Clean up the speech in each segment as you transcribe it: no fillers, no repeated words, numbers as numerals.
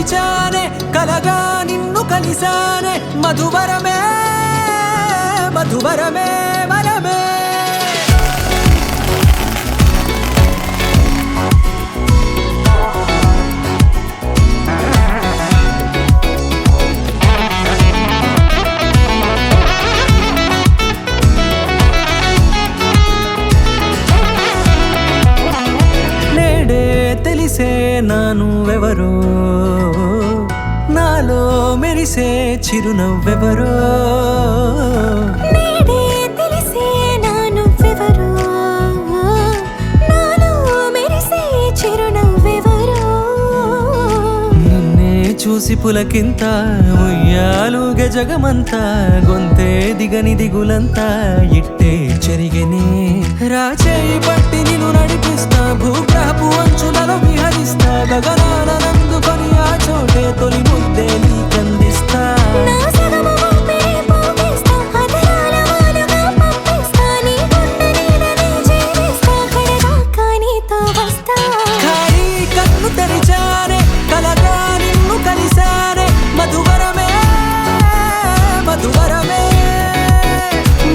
మరిచానే కలగా నిన్ను కలిసానే మధువరమే మధువరమే వరమే తెలిసే నానువెవరో నాలో మెరిసే చిరునవ్వెవరో నేడే తెలిసే నానువెవరో నాలో మెరిసే చిరునవ్వెవరో నిన్నే చూసి పులకింత ఉయ్యాలుగే జగమంతా గొంతే దిగని దిగులంతా ఇట్టే చెరిగెనే రాచేయి పట్టి నిన్ను నడిపిస్తా భూగ్రహపు అంచులలో విహరిస్తా గగనాన నందుకొని ఆ చోటే తొలి ముద్దే నీకందిస్తా నా సగము ఊపిరి పోగేస్తా అదరాల వాలుగా పంపిస్తా నీ గుండె నీడనే జీవిస్తా కడదాకా నీతో వస్తా ఖాళీ కన్ను తెరిచానే కలగా నిన్ను కలిసానే మధువరమే మధువరమే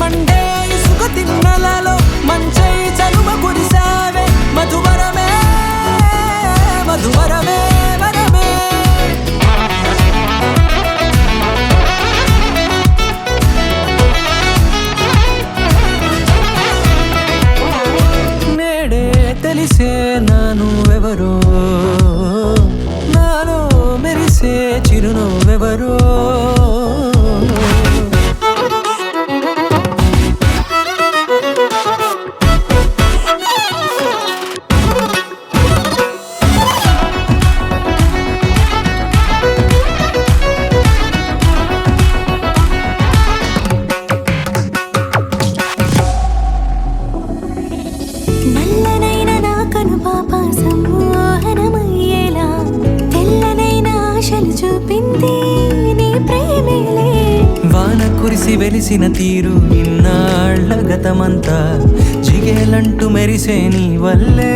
మండే ఇసుక తిన్నలలో మంచై చలువ కురిసావే మధువరమే మధువరమే వరమే నేడే తెలిసే నానువెవరో నాలో మెరిసే చిరునవ్వెవరో నల్లనైన నా కనుపాప సమ్మోహనమయ్యేలా తెల్లనైన ఆశలు చూపింది నీ ప్రేమేలే వాన కురిసి వెలిసిన తీరు ఇన్నాళ్ల గతమంతా జిగేలంటూ మెరిసే నీ వల్లే